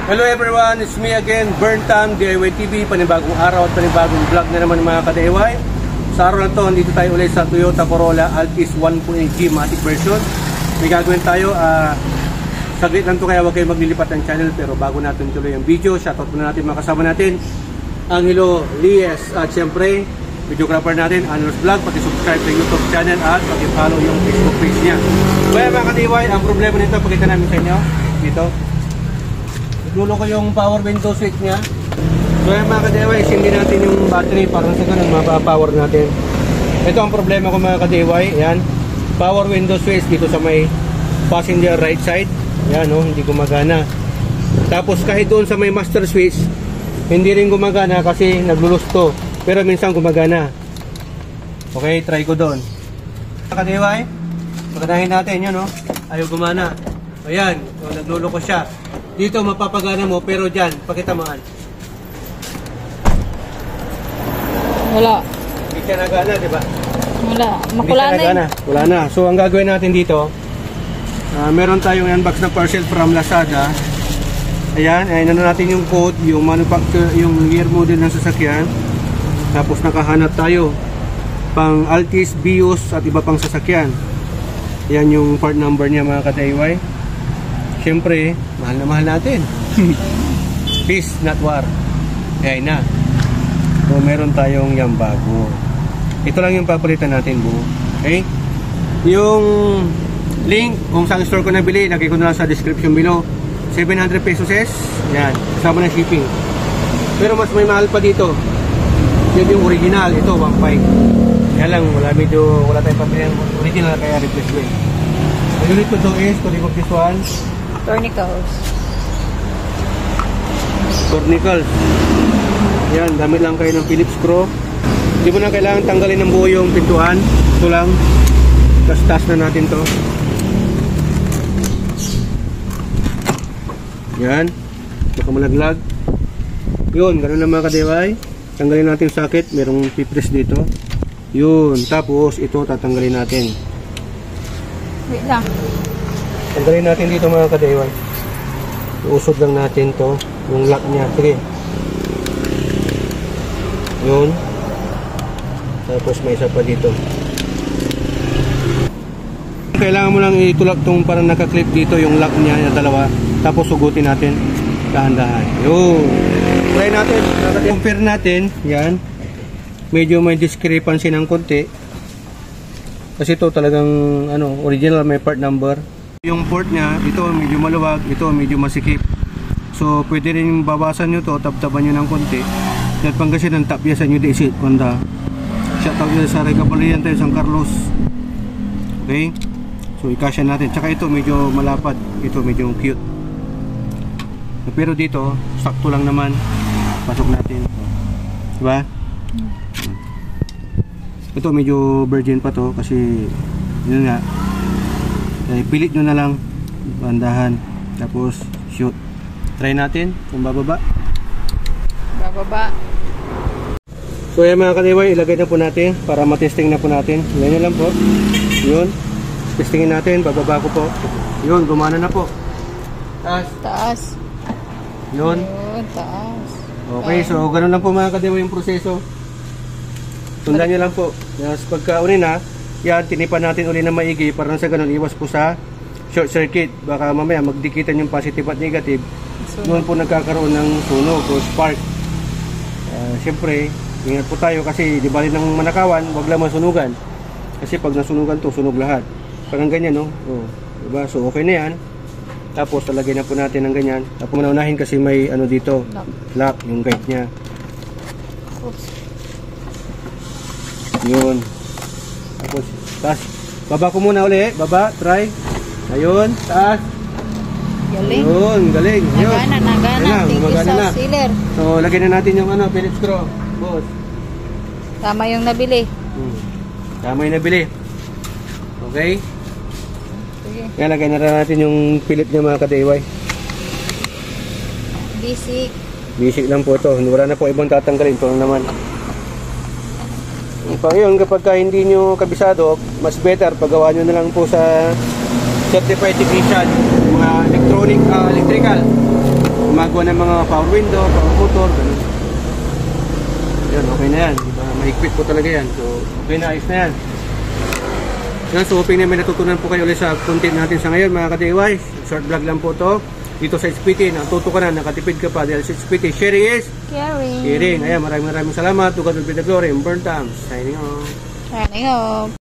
Hello everyone, it's me again, Burntam, DIY TV, panibagong araw at panibagong vlog na naman mga ka-DIY. Sa araw na to, dito tayo ulit sa Toyota Corolla Altis 1.8G Matic version. May gagawin tayo, saglit lang to kaya huwag kayo maglilipat ng channel. Pero bago natin tuloy ang video, shoutout muna natin mga kasama natin, Angelo Lies at syempre, videographer natin, Anlos Vlog. Paki-subscribe sa YouTube channel at paki-follow yung Facebook page niya. Kaya mga ka-DIY, ang problema nito, pakita namin sa inyo, dito. Igulo ko yung power window switch niya. So yan mga ka-DIY, isindi natin yung battery para sa ganun mapapower natin. Ito ang problema ko mga ka-DIY. Yan, power window switch dito sa may passenger right side. Yan hindi gumagana. Tapos kahit doon sa may master switch, hindi rin gumagana kasi naglulusto. Pero minsan gumagana. Okay, try ko doon. Mga ka-DIY, pagkanahin natin yun ayaw gumana. Ayan, nagluloko siya. Dito mapapagana mo, pero dyan, pakitamaan. Wala. Hindi siya nagana, di ba? Wala. Makula na. Wala na. So, ang gagawin natin dito, meron tayong unbox na parcel from Lazada. Ayan, ayun na natin yung code, yung manufacturer, yung year model ng sasakyan. Tapos nakahanap tayo pang Altis, Bios at iba pang sasakyan. Ayan yung part number niya mga ka-DIY. Siyempre, mahal na mahal natin. Peace, not war. Ayan na. So, meron tayong yung bago. Ito lang yung papalitan natin, buo. Okay? Yung link kung saan store ko nabili, lagay ko na lang sa description below. 700 pesos es. Yan. Kasama ng shipping. Pero mas may mahal pa dito. Yan yung original. Ito, 1.5. Yan lang. Wala tayong papel. Original kaya replacement. The unit ko ito is, tuloy ko this one. Tournicles. Yan, gamit lang kayo ng Phillips screw. Hindi mo na kailangan tanggalin ng buo yung pintuan. Ito lang. Tas na natin to. Yan. Baka malaglag. Yun, ganun lang mga ka-DIY. Tanggalin natin yung socket. Merong pipress dito. Yun. Tapos, ito tatanggalin natin. Wait lang. Tanggalin natin dito mga ka-DIY. Iusod lang natin to, yung lock niya. Sige. Yun. Tapos may isa pa dito. Kailangan mo lang itulak tong parang nakaklip dito yung lock niya, yung dalawa. Tapos sugutin natin. Dahan-dahan. Yun. Try natin. Compare natin. Yan. Medyo may discrepancy ng konti. Kasi ito talagang original, may part number. Yung port niya, ito medyo maluwag, ito medyo masikip. So, pwede rin babasan nyo to, tab-taban nyo ng konti. At panggasin ng tapyasan nyo diisit. Kunda, shoutout nyo sa Regabalian tayo, San Carlos. Okay? So, ikasya natin. Tsaka ito medyo malapad. Ito medyo cute. Pero dito, sakto lang naman. Pasok natin. Diba? Ito medyo virgin pa to kasi yun nga. Pilit nyo na lang bandahan tapos shoot. Try natin kung bababa. So yan mga ka-DIY, ilagay na po natin para matesting na po natin. Ganyan lang po. Yun. Testingin natin, bababa ko po. Yun, gumana na po. Taas. Yun. Taas. Okay, so ganun lang po mga ka-DIY yung proseso. Sundan nyo lang po. Yes, pagka-uni na, yan, tinipan natin uli na maigi para sa ganun iwas po sa short circuit. Baka mamaya magdikitan yung positive at negative. Doon po nagkakaroon ng sunog o spark. Siyempre, ingat po tayo kasi di bali ng manakawan, wag lang masunugan. Kasi pag nasunugan to, sunog lahat. Parang ganyan, diba? So okay na yan. Tapos talagay na po natin ng ganyan. Tapos manaunahin kasi may dito, lock, yung guide niya. Oops. Yun. Tapos, taas. Baba ko muna uli. Baba, try. Ayun, taas. Galing. Yun, galing. Nagana. Thank you sa sealer. So, lagyan na natin yung Phillips screw. Boss. Tama yung nabili. Tama yung nabili. Okay? Sige. Kaya lagyan na natin yung Phillips niya mga ka-DIY. Basic lang po ito. Wala na po ibang tatanggalin. Ito lang naman. Ngayon, kapag hindi nyo kabisado, mas better paggawa nyo na lang po sa certified technician, mga electrical, gumagawa ng mga power window, power motor, ganun. Yan, okay na yan. Diba? Mahigpit po talaga yan. So, okay na, ayos na yan. Yan, so hoping na may natutunan po kayo ulit sa content natin sa ngayon mga ka-DIY. Short vlog lang po to. Dito sa SPT, natuto ka na, nakatipid ka pa dahil sa SPT, sharing is Caring. caring. Ayan, maraming salamat. To God will be the glory. Burn Times. Signing off. Signing off.